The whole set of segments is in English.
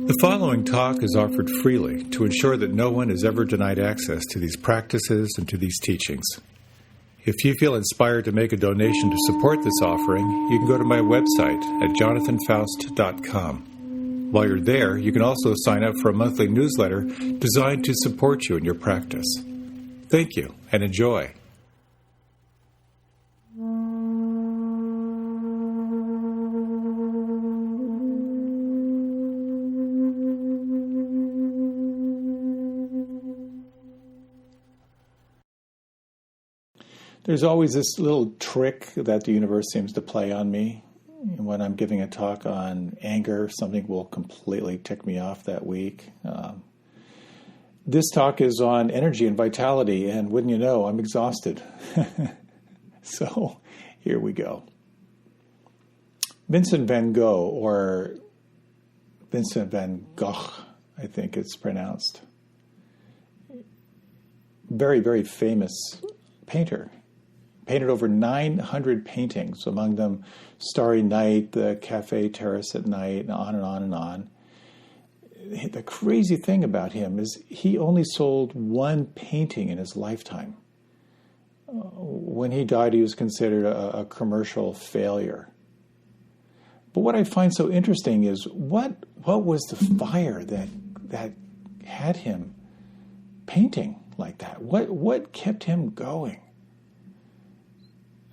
The following talk is offered freely to ensure that no one is ever denied access to these practices and to these teachings. If you feel inspired to make a donation to support this offering, you can go to my website at jonathanfoust.com. While you're there, you can also sign up for a monthly newsletter designed to support you in your practice. Thank you, and enjoy. There's always this little trick that the universe seems to play on me. When I'm giving a talk on anger, something will completely tick me off that week. This talk is on energy and vitality, and wouldn't you know, I'm exhausted. So here we go. Vincent van Gogh, or Vincent van Gogh, I think it's pronounced. Very, very famous painter. Painted over 900 paintings, among them Starry Night, the Cafe Terrace at Night, and on and on and on. The crazy thing about him is he only sold one painting in his lifetime. When he died, he was considered a commercial failure. But what I find so interesting is what was the fire that had him painting like that? What kept him going?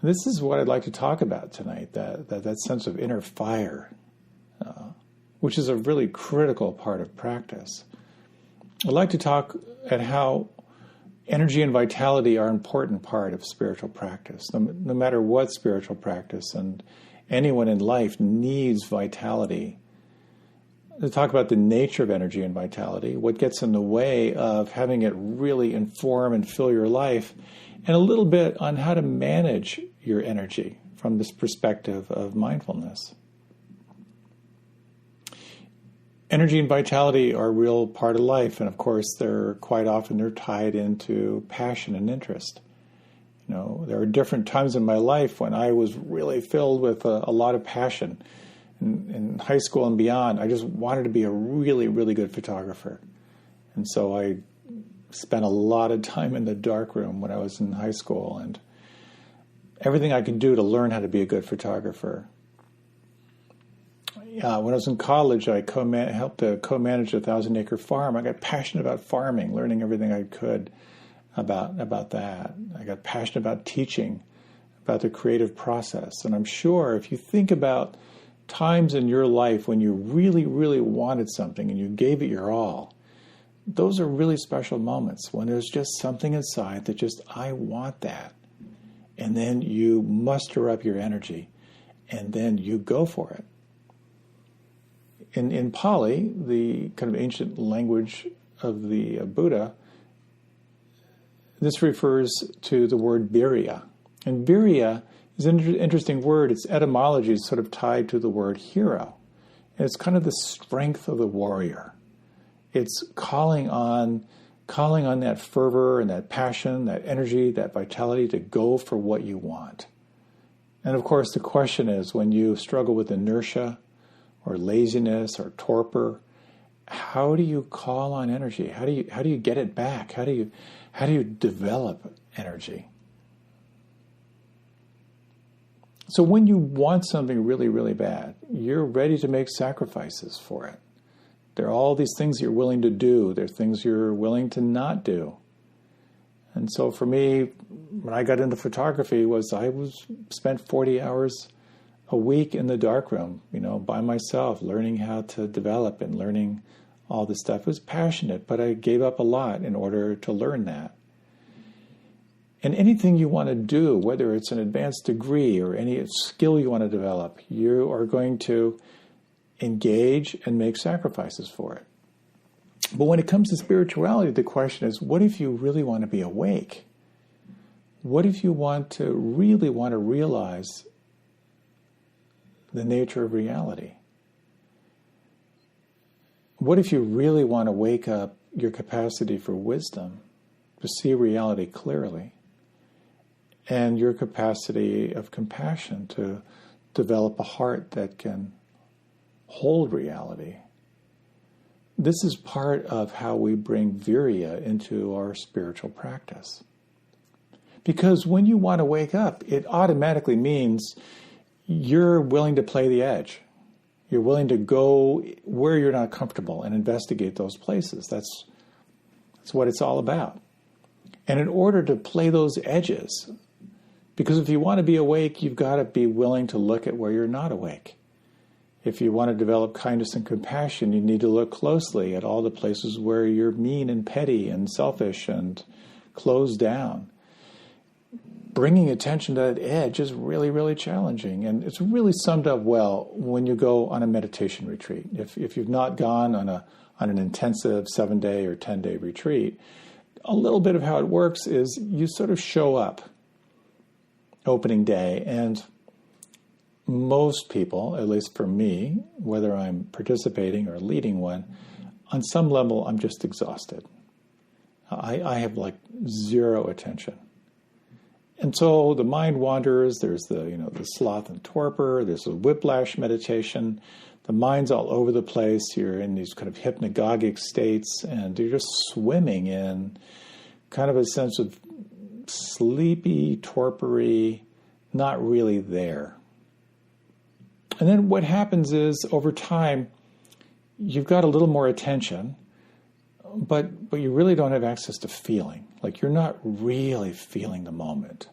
This is what I'd like to talk about tonight, that sense of inner fire, which is a really critical part of practice. I'd like to talk at how energy and vitality are an important part of spiritual practice. No matter what spiritual practice, and anyone in life needs vitality. To talk about the nature of energy and vitality, what gets in the way of having it really inform and fill your life, and a little bit on how to manage your energy from this perspective of mindfulness. Energy and vitality are a real part of life, and of course they're tied into passion and interest. You know, there are different times in my life when I was really filled with a lot of passion. In high school and beyond, I just wanted to be a really, really good photographer. And so I spent a lot of time in the darkroom when I was in high school, and everything I could do to learn how to be a good photographer. When I was in college, I helped to co-manage a 1,000-acre farm. I got passionate about farming, learning everything I could about that. I got passionate about teaching, about the creative process. And I'm sure if you think about times in your life when you really, really wanted something and you gave it your all, those are really special moments when there's just something inside that just, I want that. And then you muster up your energy and then you go for it. In Pali, the kind of ancient language of the Buddha, this refers to the word virya. And virya is an interesting word. Its etymology is sort of tied to the word hero. And it's kind of the strength of the warrior. It's calling on that fervor and that passion, that energy, that vitality to go for what you want. And of course, the question is, when you struggle with inertia or laziness or torpor, how do you call on energy? How do you get it back? How do you develop energy? So when you want something really, really bad, you're ready to make sacrifices for it. There are all these things you're willing to do. There are things you're willing to not do. And so for me, when I got into photography, I spent 40 hours a week in the darkroom, by myself, learning how to develop and learning all this stuff. It was passionate, but I gave up a lot in order to learn that. And anything you want to do, whether it's an advanced degree or any skill you want to develop, you are going to engage and make sacrifices for it. But when it comes to spirituality, the question is, what if you really want to be awake? What if you really want to realize the nature of reality? What if you really want to wake up your capacity for wisdom, to see reality clearly, and your capacity of compassion to develop a heart that can hold reality? This is part of how we bring virya into our spiritual practice. Because when you want to wake up, it automatically means you're willing to play the edge. You're willing to go where you're not comfortable and investigate those places. That's what it's all about. And in order to play those edges, because if you want to be awake, you've got to be willing to look at where you're not awake. If you want to develop kindness and compassion, you need to look closely at all the places where you're mean and petty and selfish and closed down. Bringing attention to that edge is really, really challenging. And it's really summed up well when you go on a meditation retreat. If you've not gone on an intensive 7-day or 10-day retreat, a little bit of how it works is you sort of show up opening day, and most people, at least for me, whether I'm participating or leading one, on some level I'm just exhausted. I have like zero attention. And so the mind wanders, there's the sloth and torpor, there's a whiplash meditation, the mind's all over the place, you're in these kind of hypnagogic states, and you're just swimming in kind of a sense of sleepy, torpory, not really there. And then what happens is, over time, you've got a little more attention, but you really don't have access to feeling. Like, you're not really feeling the moment.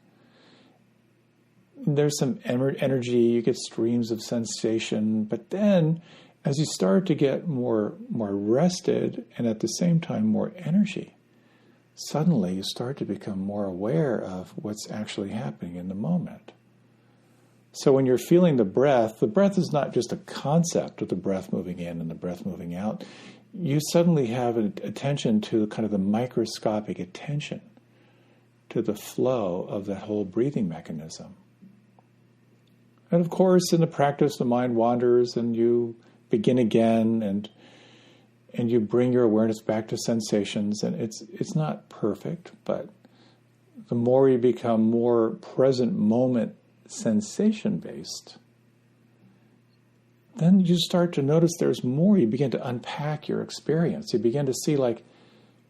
There's some energy, you get streams of sensation, but then as you start to get more rested and at the same time more energy, suddenly you start to become more aware of what's actually happening in the moment. So when you're feeling the breath is not just a concept of the breath moving in and the breath moving out. You suddenly have an attention to kind of the microscopic attention to the flow of that whole breathing mechanism. And of course, in the practice, the mind wanders and you begin again, and you bring your awareness back to sensations. And it's not perfect, but the more you become more present moment sensation-based, then you start to notice there's more. You begin to unpack your experience. You begin to see, like,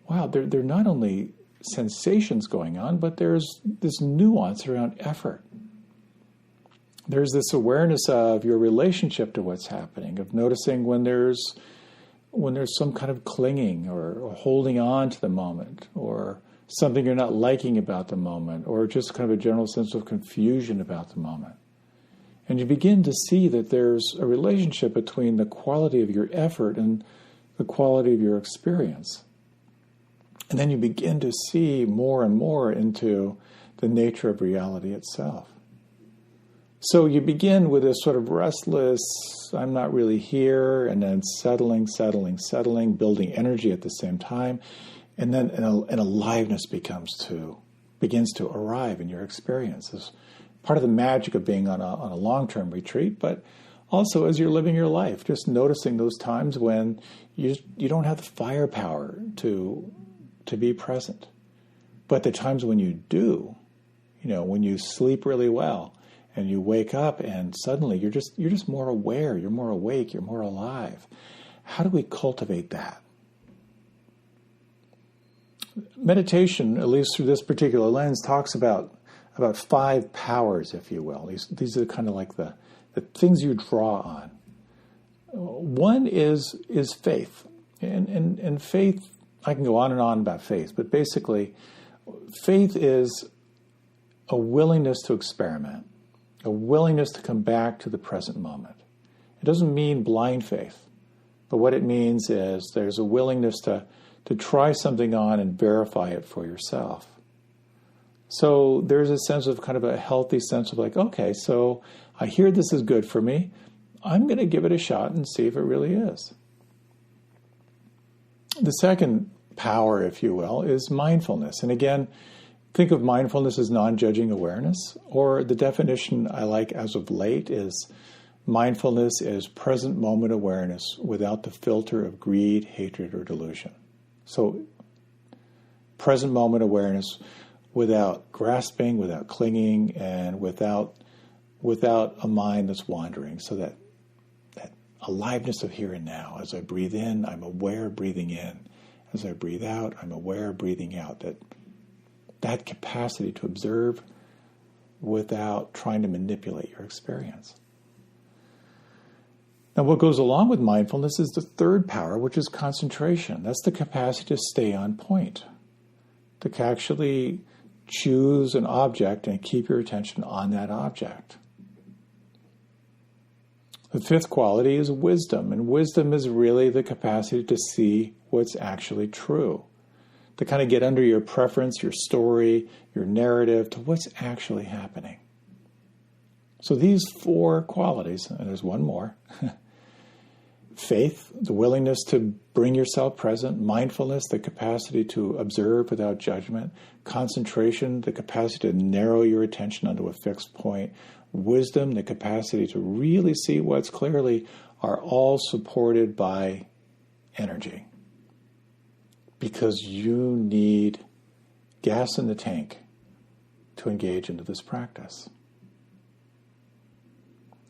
wow, there are not only sensations going on, but there's this nuance around effort. There's this awareness of your relationship to what's happening, of noticing when there's some kind of clinging or holding on to the moment, or something you're not liking about the moment, or just kind of a general sense of confusion about the moment. And you begin to see that there's a relationship between the quality of your effort and the quality of your experience. And then you begin to see more and more into the nature of reality itself. So you begin with this sort of restless, I'm not really here, and then settling, building energy at the same time. And then an aliveness begins to arrive in your experiences. Part of the magic of being on a long-term retreat, but also as you're living your life, just noticing those times when you don't have the firepower to be present. But the times when you do, when you sleep really well and you wake up and suddenly you're just more aware, you're more awake, you're more alive. How do we cultivate that? Meditation, at least through this particular lens, talks about 5 powers, if you will. These are kind of like the things you draw on. One is faith. And faith, I can go on and on about faith, but basically, faith is a willingness to experiment, a willingness to come back to the present moment. It doesn't mean blind faith, but what it means is there's a willingness to try something on and verify it for yourself. So there's a sense of kind of a healthy sense of like, okay, so I hear this is good for me. I'm going to give it a shot and see if it really is. The second power, if you will, is mindfulness. And again, think of mindfulness as non-judging awareness, or the definition I like as of late is mindfulness is present moment awareness without the filter of greed, hatred, or delusion. So present moment awareness without grasping, without clinging, and without a mind that's wandering. So that aliveness of here and now. As I breathe in, I'm aware of breathing in. As I breathe out, I'm aware of breathing out. That capacity to observe without trying to manipulate your experience. Now, what goes along with mindfulness is the third power, which is concentration. That's the capacity to stay on point, to actually choose an object and keep your attention on that object. The fifth quality is wisdom, and wisdom is really the capacity to see what's actually true, to kind of get under your preference, your story, your narrative, to what's actually happening. So these four qualities, and there's one more, faith, the willingness to bring yourself present, mindfulness, the capacity to observe without judgment, concentration, the capacity to narrow your attention onto a fixed point, wisdom, the capacity to really see what's clearly, are all supported by energy. Because you need gas in the tank to engage into this practice.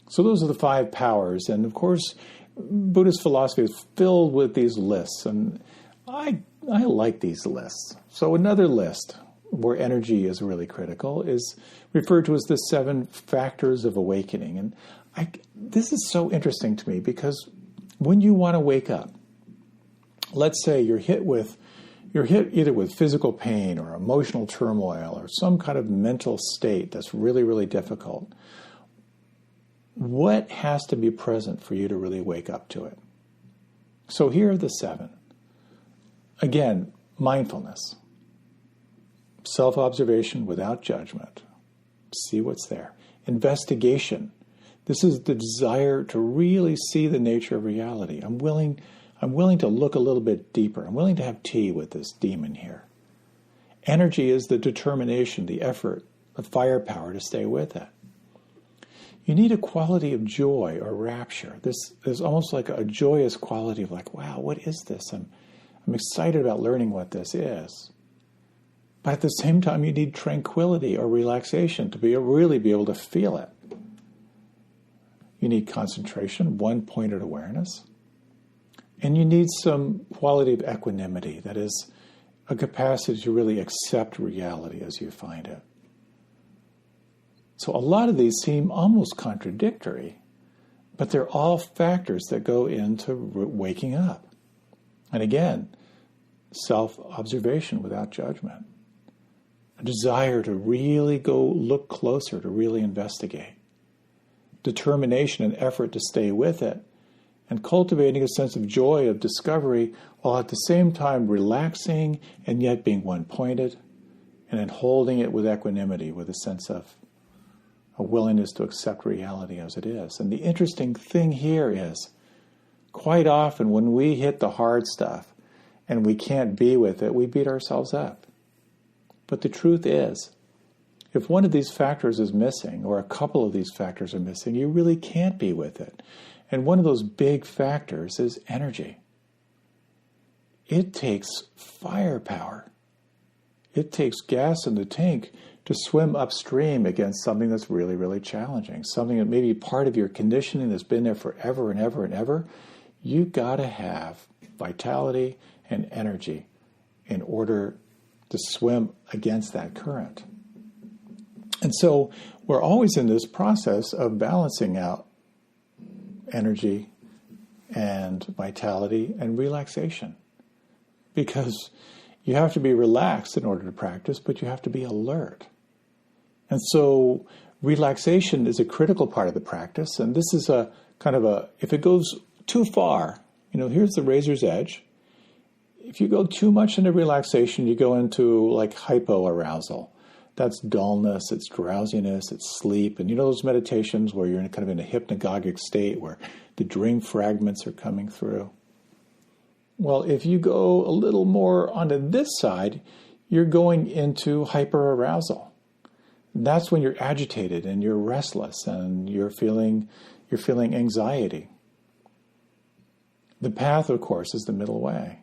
So those are the five powers. And of course, Buddhist philosophy is filled with these lists. And I like these lists. So another list where energy is really critical is referred to as the 7 factors of awakening. And this is so interesting to me because when you want to wake up, let's say you're hit either with physical pain or emotional turmoil or some kind of mental state that's really, really difficult. What has to be present for you to really wake up to it? So here are the 7. Again, mindfulness, self-observation without judgment. See what's there. Investigation. This is the desire to really see the nature of reality. I'm willing to look a little bit deeper. I'm willing to have tea with this demon here. Energy is the determination, the effort, the firepower to stay with it. You need a quality of joy or rapture. There's almost like a joyous quality of like, wow, what is this? I'm excited about learning what this is. But at the same time, you need tranquility or relaxation to really be able to feel it. You need concentration, one-pointed awareness. And you need some quality of equanimity, that is, a capacity to really accept reality as you find it. So a lot of these seem almost contradictory, but they're all factors that go into waking up. And again, self-observation without judgment. A desire to really go look closer, to really investigate. Determination and effort to stay with it. And cultivating a sense of joy, of discovery, while at the same time relaxing and yet being one-pointed, and then holding it with equanimity, with a sense of a willingness to accept reality as it is. And the interesting thing here is, quite often when we hit the hard stuff and we can't be with it, we beat ourselves up. But the truth is, if one of these factors is missing, or a couple of these factors are missing, you really can't be with it. And one of those big factors is energy. It takes firepower. It takes gas in the tank to swim upstream against something that's really, really challenging, something that may be part of your conditioning that's been there forever and ever and ever. You've got to have vitality and energy in order to swim against that current. And so we're always in this process of balancing out energy and vitality and relaxation. Because you have to be relaxed in order to practice, but you have to be alert. And so relaxation is a critical part of the practice. And this is a kind of if it goes too far, here's the razor's edge. If you go too much into relaxation, you go into like hypoarousal. That's dullness, it's drowsiness, it's sleep. And those meditations where you're kind of in a hypnagogic state where the dream fragments are coming through. Well, if you go a little more onto this side, you're going into hyperarousal. That's when you're agitated and you're restless and you're feeling anxiety. The path, of course, is the middle way.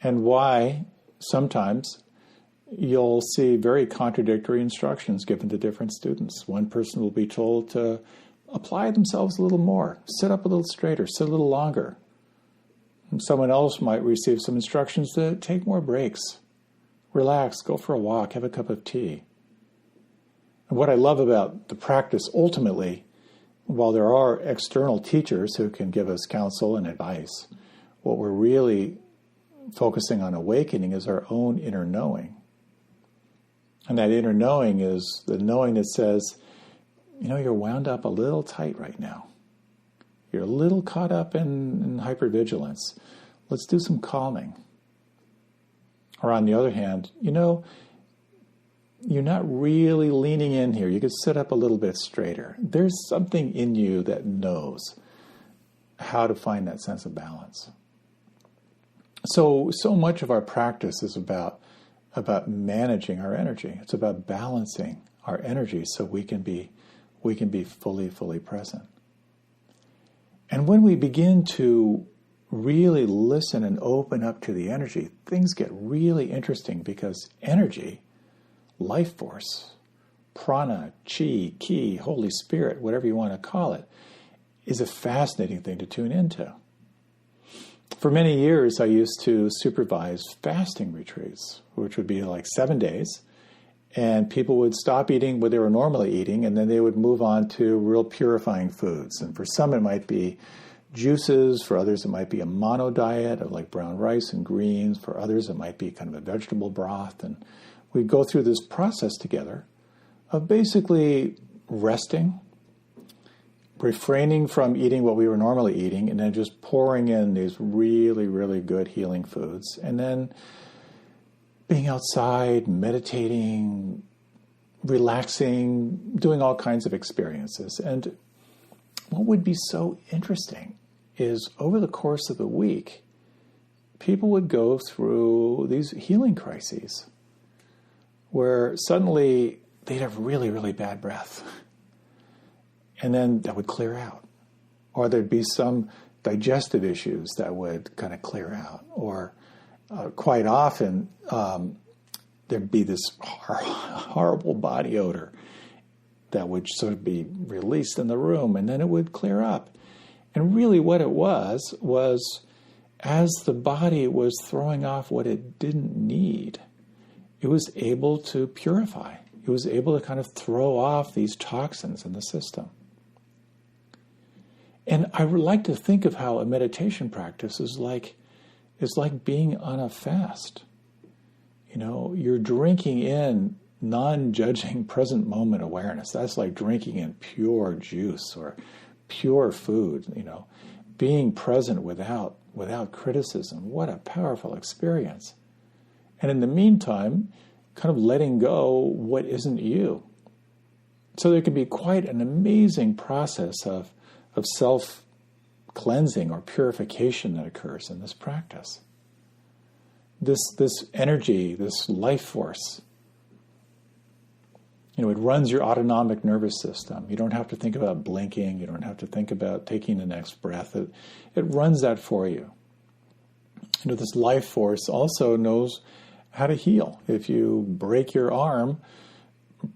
And why sometimes you'll see very contradictory instructions given to different students. One person will be told to apply themselves a little more. Sit up a little straighter, sit a little longer. And someone else might receive some instructions to take more breaks. Relax, go for a walk, have a cup of tea. And what I love about the practice ultimately, while there are external teachers who can give us counsel and advice, what we're really focusing on awakening is our own inner knowing. And that inner knowing is the knowing that says, you're wound up a little tight right now. You're a little caught up in hypervigilance. Let's do some calming. Or on the other hand, you're not really leaning in here. You could sit up a little bit straighter. There's something in you that knows how to find that sense of balance. So much of our practice is about managing our energy. It's about balancing our energy so we can be fully present. And when we begin to really listen and open up to the energy, things get really interesting because energy, life force, prana, chi, ki, Holy Spirit, whatever you want to call it, is a fascinating thing to tune into. For many years, I used to supervise fasting retreats, which would be like 7 days. And people would stop eating what they were normally eating, and then they would move on to real purifying foods. And for some, it might be juices. For others, it might be a mono diet of like brown rice and greens. For others, it might be kind of a vegetable broth. And we'd go through this process together of basically resting, refraining from eating what we were normally eating, and then just pouring in these really, really good healing foods. And then being outside, meditating, relaxing, doing all kinds of experiences. And what would be so interesting is over the course of the week, people would go through these healing crises where suddenly they'd have really, really bad breath. And then that would clear out. Or there'd be some digestive issues that would kind of clear out. Or quite often, there'd be this horrible body odor that would sort of be released in the room, and then it would clear up. And really what it was as the body was throwing off what it didn't need, it was able to purify. It was able to kind of throw off these toxins in the system. And I would like to think of how a meditation practice is like being on a fast. You're drinking in non-judging present moment awareness. That's like drinking in pure juice or pure food, being present without criticism. What a powerful experience. And in the meantime, kind of letting go what isn't you. So there can be quite an amazing process of self-cleansing or purification that occurs in this practice. This energy, this life force, it runs your autonomic nervous system. You don't have to think about blinking. You don't have to think about taking the next breath. It runs that for you. This life force also knows how to heal. If you break your arm,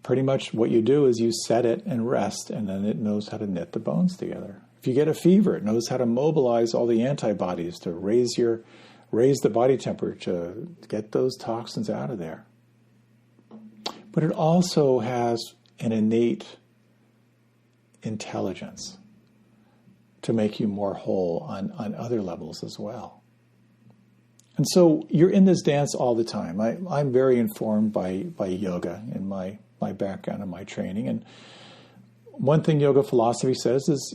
pretty much what you do is you set it and rest, and then it knows how to knit the bones together. If you get a fever, it knows how to mobilize all the antibodies to raise the body temperature, to get those toxins out of there. But it also has an innate intelligence to make you more whole on other levels as well. And so you're in this dance all the time. I'm very informed by yoga in my background and my training. And one thing yoga philosophy says is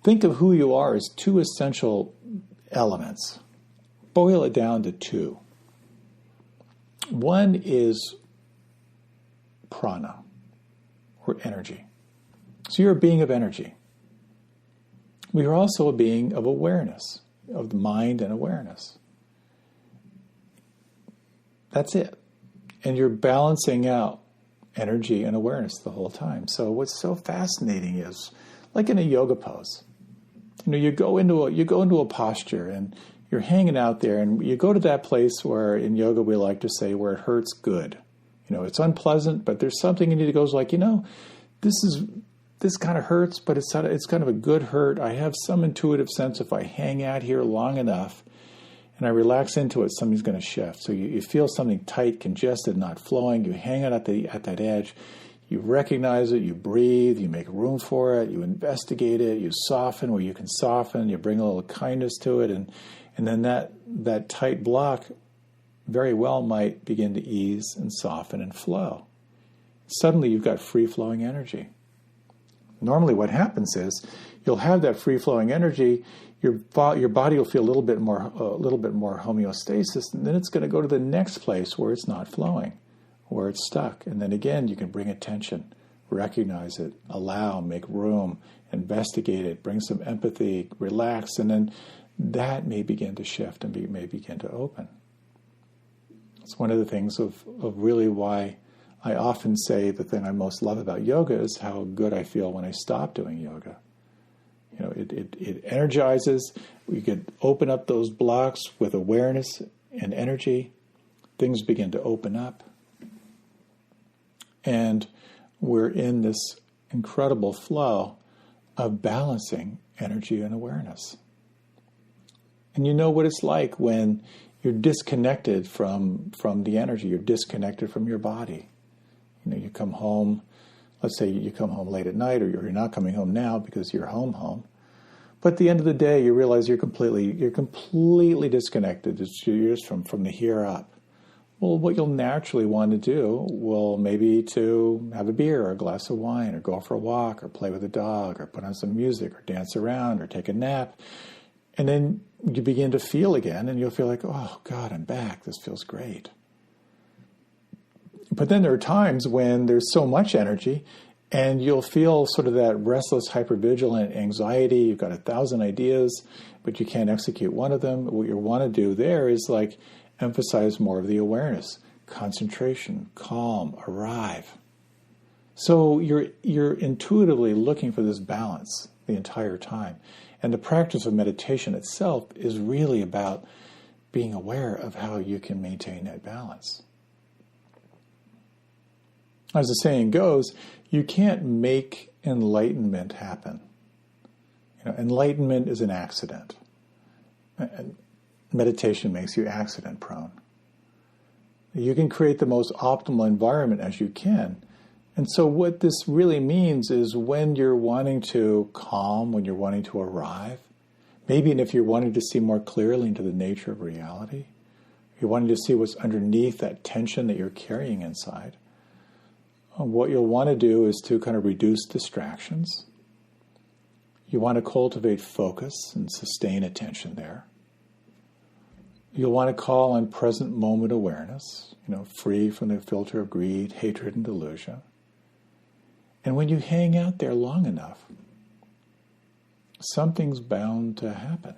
think of who you are as two essential elements. Boil it down to two. One is prana, or energy. So you're a being of energy. We are also a being of awareness, of the mind and awareness. That's it. And you're balancing out energy and awareness the whole time. So what's so fascinating is, like in a yoga pose, you go into a posture and you're hanging out there, and you go to that place where in yoga we like to say where it hurts good. It's unpleasant, but there's something in you that goes like, this is this kind of hurts, but it's kind of a good hurt. I have some intuitive sense if I hang out here long enough and I relax into it, something's going to shift. So you feel something tight, congested, not flowing. You hang out at that edge. You recognize it. You breathe. You make room for it. You investigate it. You soften where you can soften. You bring a little kindness to it. And then that tight block very well might begin to ease and soften and flow. Suddenly you've got free-flowing energy. Normally what happens is you'll have that free-flowing energy. Your body will feel a little bit more homeostasis, and then it's going to go to the next place where it's not flowing, where it's stuck. And then again, you can bring attention, recognize it, allow, make room, investigate it, bring some empathy, relax, and then that may begin to shift and may begin to open. It's one of the things of really why I often say the thing I most love about yoga is how good I feel when I stop doing yoga. You know, it energizes. We could open up those blocks with awareness and energy. Things begin to open up. And we're in this incredible flow of balancing energy and awareness. And you know what it's like when you're disconnected from the energy. You're disconnected from your body. You know, you come home. Let's say you come home late at night, or you're not coming home now because you're home. But at the end of the day, you realize you're completely disconnected. You're just from the here up. Well, what you'll naturally want to do will maybe to have a beer or a glass of wine, or go for a walk, or play with a dog, or put on some music, or dance around, or take a nap. And then you begin to feel again, and you'll feel like, oh, God, I'm back. This feels great. But then there are times when there's so much energy, and you'll feel sort of that restless, hypervigilant anxiety. You've got 1,000 ideas, but you can't execute one of them. What you want to do there is like emphasize more of the awareness, concentration, calm, arrive. So you're intuitively looking for this balance the entire time. And the practice of meditation itself is really about being aware of how you can maintain that balance. As the saying goes, you can't make enlightenment happen. You know, enlightenment is an accident. And meditation makes you accident prone. You can create the most optimal environment as you can. And so what this really means is when you're wanting to calm, when you're wanting to arrive, maybe and if you're wanting to see more clearly into the nature of reality, you're wanting to see what's underneath that tension that you're carrying inside, what you'll want to do is to kind of reduce distractions. You want to cultivate focus and sustain attention there. You'll want to call on present moment awareness, free from the filter of greed, hatred, and delusion. And when you hang out there long enough, something's bound to happen.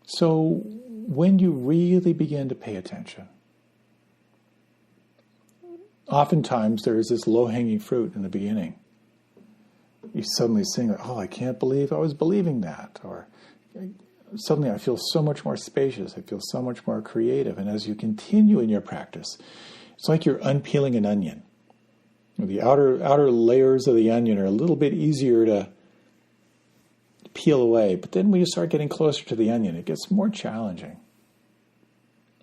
So when you really begin to pay attention, oftentimes there is this low-hanging fruit in the beginning. You suddenly sing, oh, I can't believe I was believing that. Or suddenly I feel so much more spacious. I feel so much more creative. And as you continue in your practice, it's like you're unpeeling an onion. The outer layers of the onion are a little bit easier to peel away. But then when you start getting closer to the onion, it gets more challenging.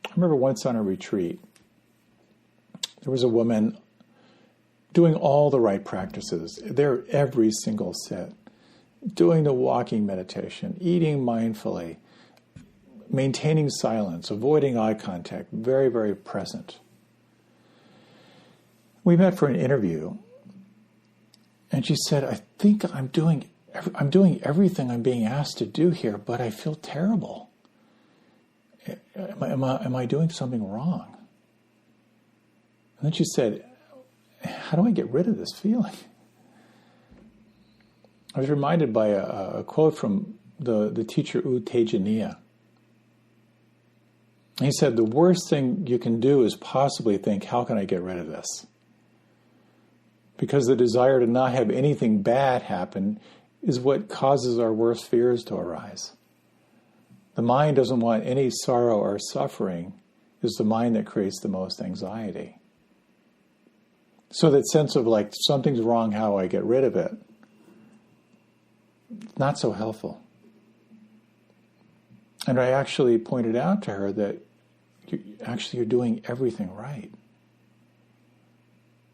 I remember once on a retreat, there was a woman doing all the right practices. There every single sit. Doing the walking meditation, eating mindfully, maintaining silence, avoiding eye contact, very, very present. We met for an interview, and she said, I think I'm doing everything I'm being asked to do here, but I feel terrible. Am I doing something wrong? And then she said, how do I get rid of this feeling? I was reminded by a quote from the teacher U Tejaniya. He said, the worst thing you can do is possibly think, how can I get rid of this? Because the desire to not have anything bad happen is what causes our worst fears to arise. The mind doesn't want any sorrow or suffering. It's the mind that creates the most anxiety. So that sense of like something's wrong, how I get rid of it, not so helpful. And I actually pointed out to her that you're doing everything right.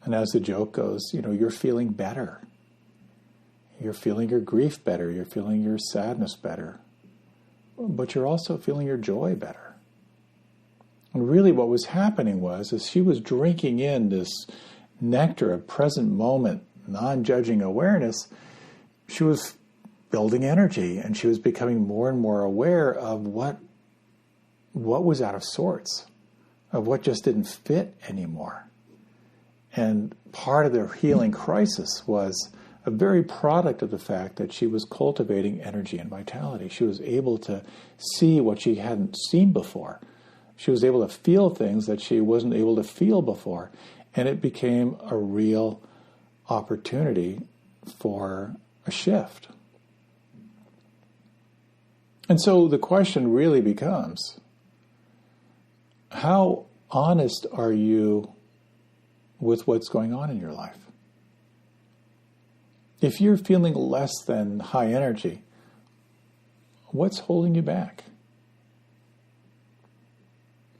And as the joke goes, you're feeling better. You're feeling your grief better. You're feeling your sadness better. But you're also feeling your joy better. And really what was happening was, as she was drinking in this nectar of present moment, non-judging awareness, she was building energy, and she was becoming more and more aware of what was out of sorts, of what just didn't fit anymore. And part of their healing crisis was a very product of the fact that she was cultivating energy and vitality. She was able to see what she hadn't seen before. She was able to feel things that she wasn't able to feel before. And it became a real opportunity for a shift. And so the question really becomes, how honest are you with what's going on in your life? If you're feeling less than high energy, what's holding you back?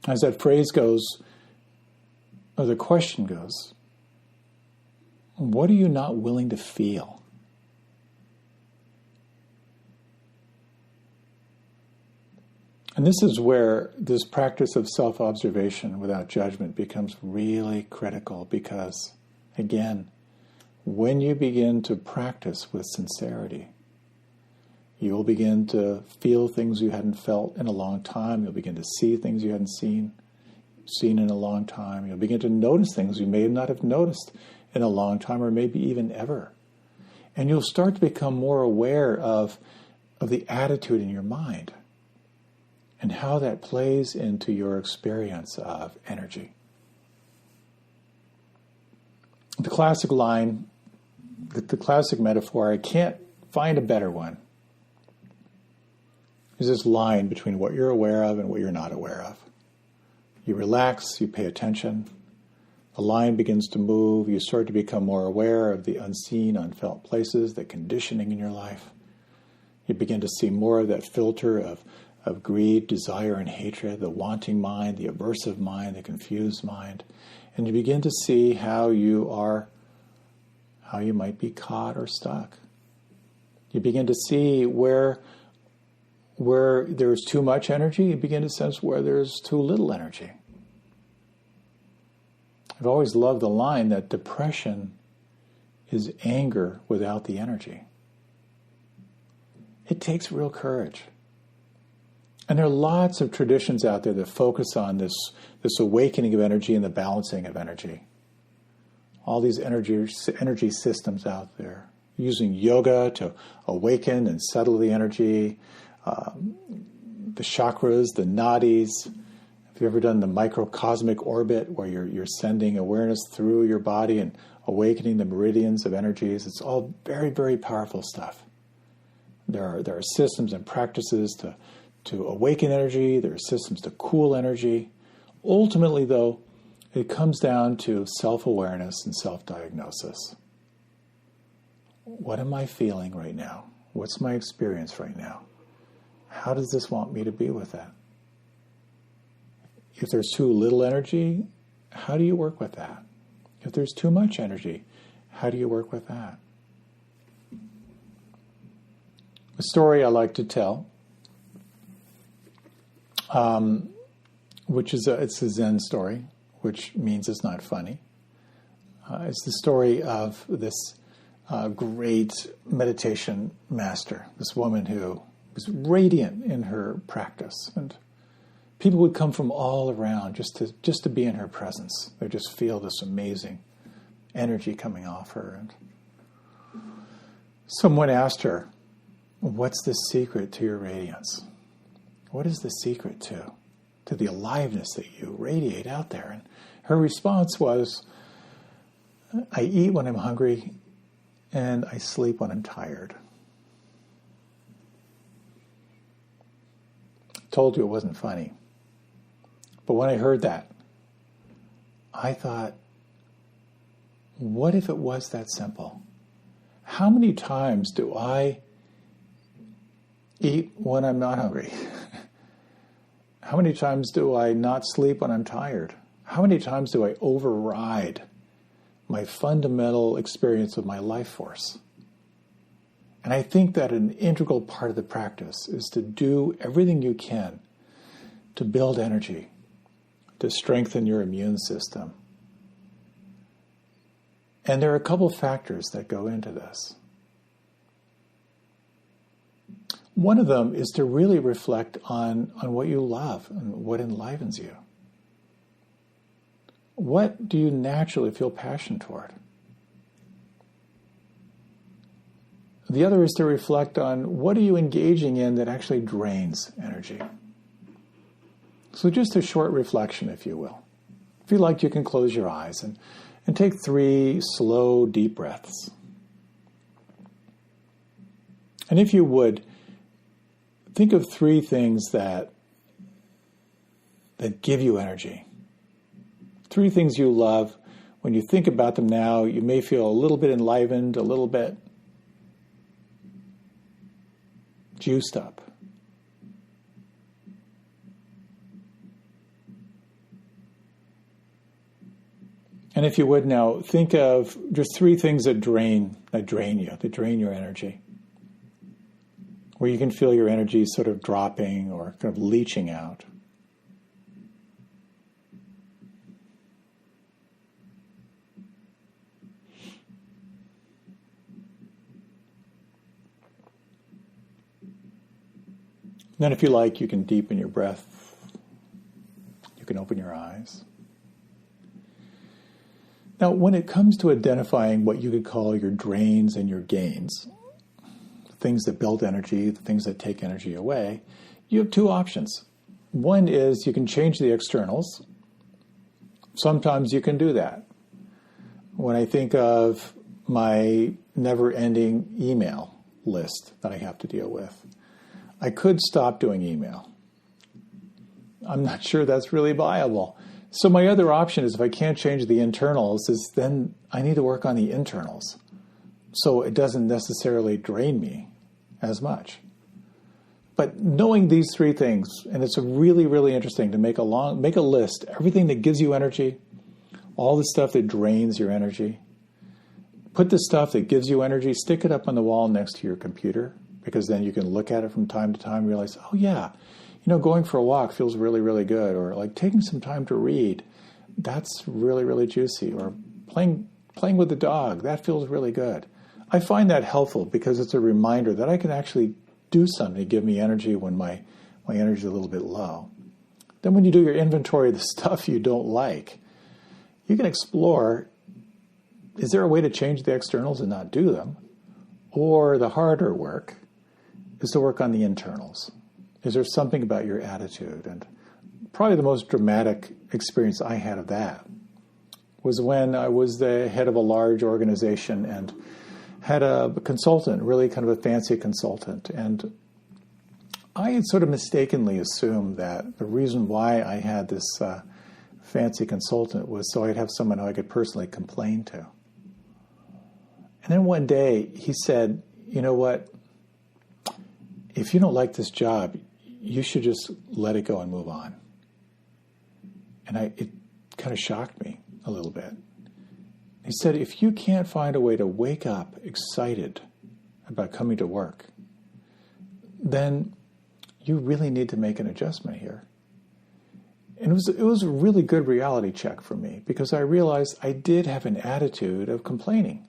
As that phrase goes, or the question goes, what are you not willing to feel? And this is where this practice of self-observation without judgment becomes really critical, because, again, when you begin to practice with sincerity, you'll begin to feel things you hadn't felt in a long time. You'll begin to see things you hadn't seen in a long time. You'll begin to notice things you may not have noticed in a long time, or maybe even ever. And you'll start to become more aware of the attitude in your mind and how that plays into your experience of energy. The classic line, the classic metaphor, I can't find a better one, is this line between what you're aware of and what you're not aware of. You relax, you pay attention, the line begins to move, you start to become more aware of the unseen, unfelt places, the conditioning in your life. You begin to see more of that filter of greed, desire, and hatred, the wanting mind, the aversive mind, the confused mind. And you begin to see how you might be caught or stuck. You begin to see where there's too much energy, you begin to sense where there's too little energy. I've always loved the line that depression is anger without the energy. It takes real courage. And there are lots of traditions out there that focus on this awakening of energy and the balancing of energy. All these energy systems out there, using yoga to awaken and settle the energy, the chakras, the nadis. Have you ever done the microcosmic orbit where you're sending awareness through your body and awakening the meridians of energies? It's all very, very powerful stuff. There are systems and practices to awaken energy. There are systems to cool energy. Ultimately, though, it comes down to self-awareness and self-diagnosis. What am I feeling right now? What's my experience right now? How does this want me to be with that? If there's too little energy, how do you work with that? If there's too much energy, how do you work with that? A story I like to tell, which is it's a Zen story, which means it's not funny. It's the story of this great meditation master, this woman who was radiant in her practice, and people would come from all around just to be in her presence. They just feel this amazing energy coming off her. And someone asked her, "What's the secret to your radiance? What is the secret to the aliveness that you radiate out there?" And her response was, "I eat when I'm hungry, and I sleep when I'm tired." Told you it wasn't funny. But when I heard that, I thought, What if it was that simple? How many times do I eat when I'm not hungry? How many times do I not sleep when I'm tired? How many times do I override my fundamental experience of my life force? And I think that an integral part of the practice is to do everything you can to build energy, to strengthen your immune system. And there are a couple factors that go into this. One of them is to really reflect on what you love and what enlivens you. What do you naturally feel passion toward? The other is to reflect on what are you engaging in that actually drains energy. So just a short reflection, if you will. If you like, you can close your eyes and take 3 slow, deep breaths. And if you would, think of 3 things that give you energy. 3 things you love. When you think about them now, you may feel a little bit enlivened, a little bit juiced up. And if you would now, think of just 3 things that drain your energy. Where you can feel your energy sort of dropping or kind of leaching out. Then if you like, you can deepen your breath. You can open your eyes. Now, when it comes to identifying what you could call your drains and your gains, things that build energy, the things that take energy away, you have 2 options. One is you can change the externals. Sometimes you can do that. When I think of my never-ending email list that I have to deal with, I could stop doing email. I'm not sure that's really viable. So my other option is if I can't change the internals, is then I need to work on the internals. So it doesn't necessarily drain me as much. But knowing these 3 things, and it's really, really interesting to make a list, everything that gives you energy, all the stuff that drains your energy. Put the stuff that gives you energy, stick it up on the wall next to your computer, because then you can look at it from time to time and realize, oh yeah, going for a walk feels really, really good, or like taking some time to read, that's really, really juicy, or playing with the dog, that feels really good. I find that helpful because it's a reminder that I can actually do something to give me energy when my energy is a little bit low. Then when you do your inventory of the stuff you don't like, you can explore, is there a way to change the externals and not do them? Or the harder work is to work on the internals. Is there something about your attitude? And probably the most dramatic experience I had of that was when I was the head of a large organization and had a consultant, really kind of a fancy consultant. And I had sort of mistakenly assumed that the reason why I had this fancy consultant was so I'd have someone who I could personally complain to. And then one day he said, you know what? If you don't like this job, you should just let it go and move on. And it kind of shocked me a little bit. He said, if you can't find a way to wake up excited about coming to work, then you really need to make an adjustment here. And it was a really good reality check for me because I realized I did have an attitude of complaining.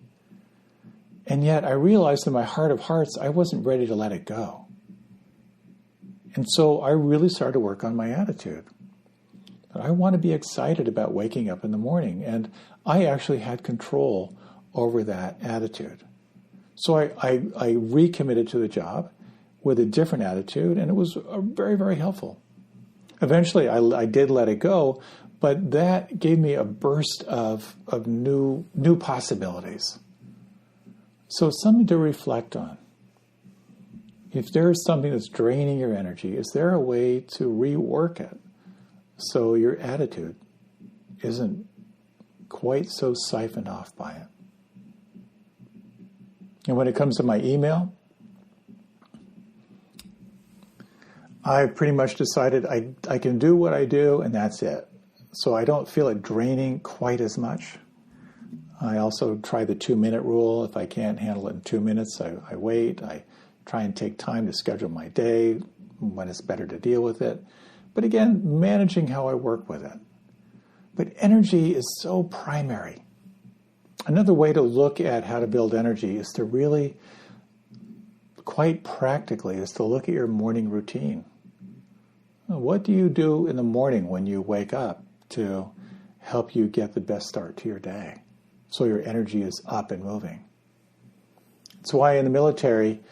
And yet I realized in my heart of hearts, I wasn't ready to let it go. And so I really started to work on my attitude. I want to be excited about waking up in the morning. And I actually had control over that attitude. So I recommitted to the job with a different attitude, and it was very, very helpful. Eventually, I did let it go, but that gave me a burst of new possibilities. So something to reflect on. If there's something that's draining your energy, is there a way to rework it so your attitude isn't quite so siphoned off by it. And when it comes to my email, I've pretty much decided I can do what I do, and that's it. So I don't feel it draining quite as much. I also try the 2-minute rule. If I can't handle it in 2 minutes, I wait. I try and take time to schedule my day when it's better to deal with it. But again, managing how I work with it. But energy is so primary. Another way to look at how to build energy is to really, quite practically, is to look at your morning routine. What do you do in the morning when you wake up to help you get the best start to your day so your energy is up and moving? That's why in the military,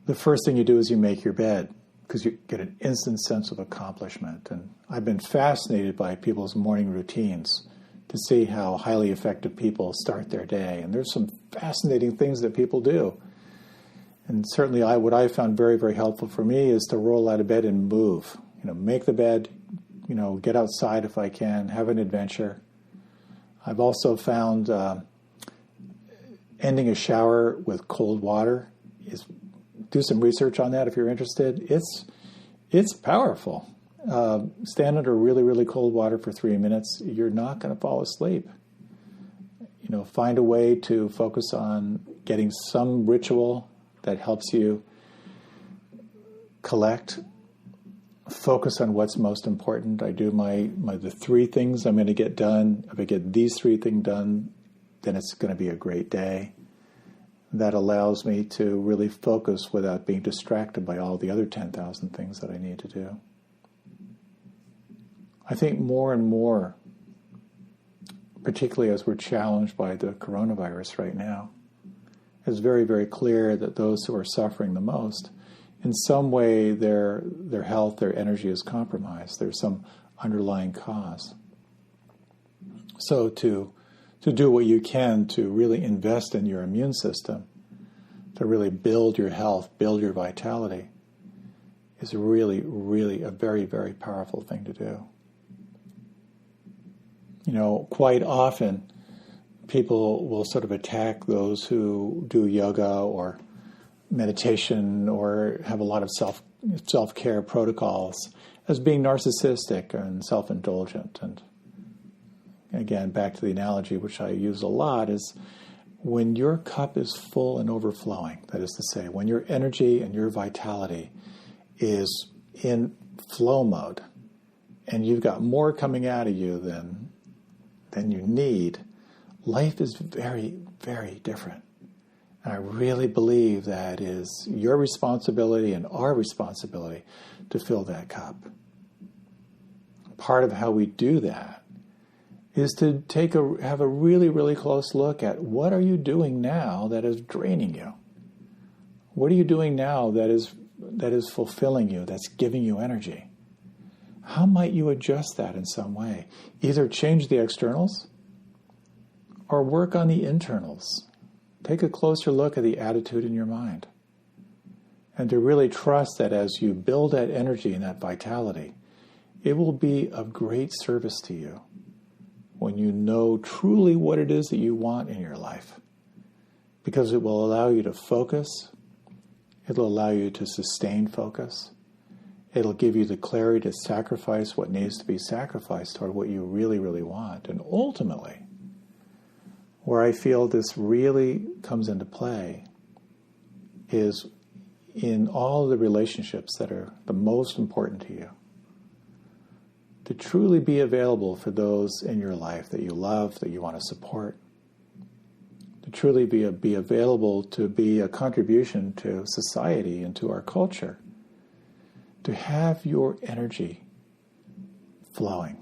the first thing you do is you make your bed, because you get an instant sense of accomplishment. And I've been fascinated by people's morning routines to see how highly effective people start their day. And there's some fascinating things that people do. And certainly what I found very, very helpful for me is to roll out of bed and move. Make the bed, get outside if I can, have an adventure. I've also found ending a shower with cold water do some research on that if you're interested. It's powerful. Stand under really, really cold water for 3 minutes. You're not going to fall asleep. Find a way to focus on getting some ritual that helps you collect. Focus on what's most important. I do the 3 things I'm going to get done. If I get these 3 things done, then it's going to be a great day. That allows me to really focus without being distracted by all the other 10,000 things that I need to do. I think more and more, particularly as we're challenged by the coronavirus right now, it's very, very clear that those who are suffering the most, in some way their health, their energy is compromised. There's some underlying cause. So to do what you can to really invest in your immune system, to really build your health, build your vitality, is really, really a very, very powerful thing to do. Quite often people will sort of attack those who do yoga or meditation or have a lot of self-care protocols as being narcissistic and self-indulgent. And again, back to the analogy which I use a lot, is when your cup is full and overflowing, that is to say, when your energy and your vitality is in flow mode and you've got more coming out of you than you need, life is very, very different. And I really believe that is your responsibility and our responsibility to fill that cup. Part of how we do that is to have a really, really close look at what are you doing now that is draining you? What are you doing now that is fulfilling you, that's giving you energy? How might you adjust that in some way? Either change the externals or work on the internals. Take a closer look at the attitude in your mind. And to really trust that as you build that energy and that vitality, it will be of great service to you when you know truly what it is that you want in your life. Because it will allow you to focus. It'll allow you to sustain focus. It'll give you the clarity to sacrifice what needs to be sacrificed toward what you really, really want. And ultimately, where I feel this really comes into play is in all of the relationships that are the most important to you. To truly be available for those in your life that you love, that you want to support. To truly be available to be a contribution to society and to our culture. To have your energy flowing.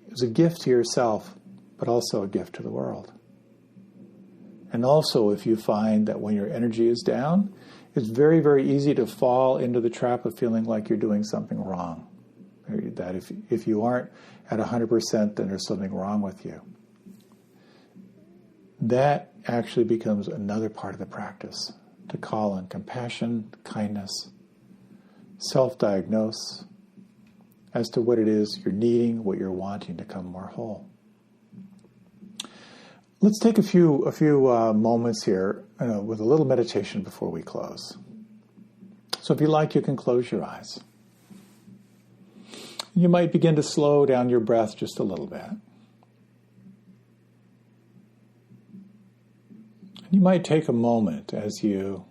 It's a gift to yourself, but also a gift to the world. And also, if you find that when your energy is down, it's very, very easy to fall into the trap of feeling like you're doing something wrong. That if you aren't at 100%, then there's something wrong with you. That actually becomes another part of the practice, to call on compassion, kindness, self-diagnose, as to what it is you're needing, what you're wanting to become more whole. Let's take a few moments here with a little meditation before we close. So if you like, you can close your eyes. You might begin to slow down your breath just a little bit. You might take a moment as you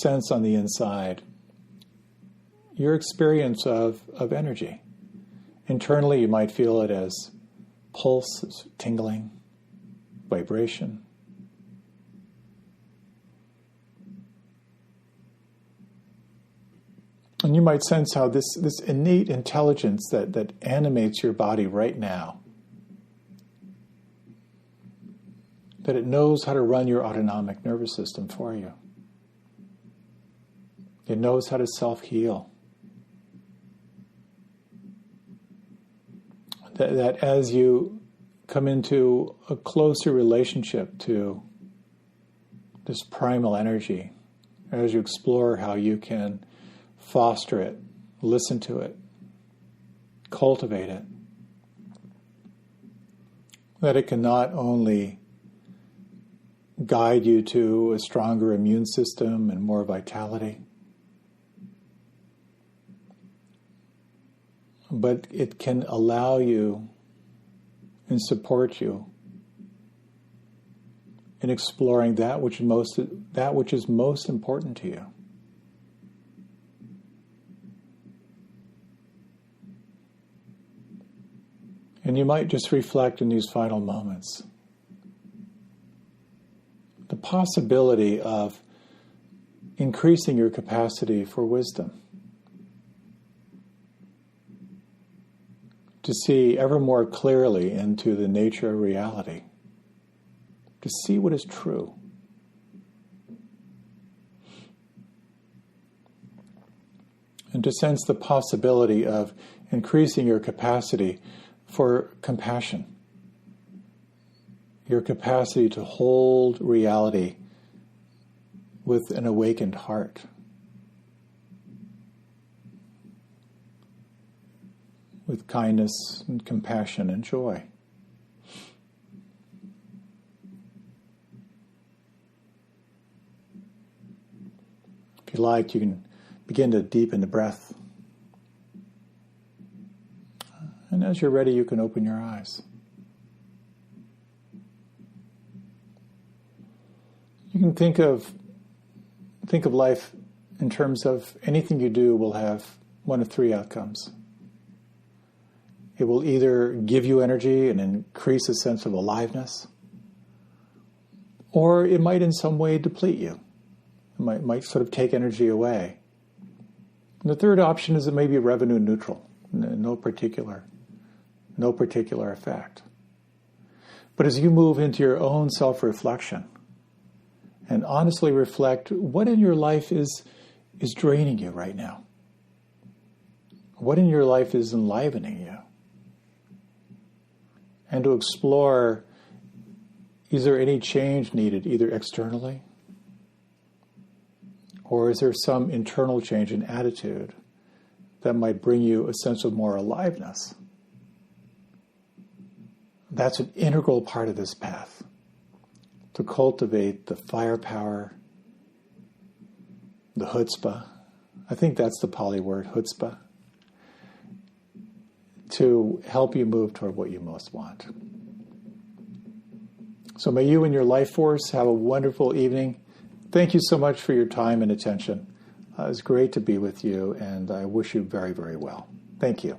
sense on the inside your experience of energy. Internally, you might feel it as pulse, as tingling, vibration. And you might sense how this innate intelligence that animates your body right now, that it knows how to run your autonomic nervous system for you. It knows how to self-heal. That as you come into a closer relationship to this primal energy, as you explore how you can foster it, listen to it, cultivate it, that it can not only guide you to a stronger immune system and more vitality, but it can allow you and support you in exploring that which is most important to you. And you might just reflect in these final moments the possibility of increasing your capacity for wisdom, to see ever more clearly into the nature of reality, to see what is true. And to sense the possibility of increasing your capacity for compassion, your capacity to hold reality with an awakened heart. With kindness and compassion and joy. If you like, you can begin to deepen the breath. And as you're ready, you can open your eyes. You can think of life in terms of anything you do will have one of three outcomes. It will either give you energy and increase a sense of aliveness, or it might in some way deplete you. It might sort of take energy away. And the third option is it may be revenue neutral, no particular effect. But as you move into your own self-reflection and honestly reflect what in your life is draining you right now, what in your life is enlivening you, and to explore, is there any change needed either externally, or is there some internal change in attitude that might bring you a sense of more aliveness? That's an integral part of this path, to cultivate the firepower, the chutzpah. I think that's the Pali word, chutzpah, to help you move toward what you most want. So may you and your life force have a wonderful evening. Thank you so much for your time and attention. It's great to be with you, and I wish you very, very well. Thank you.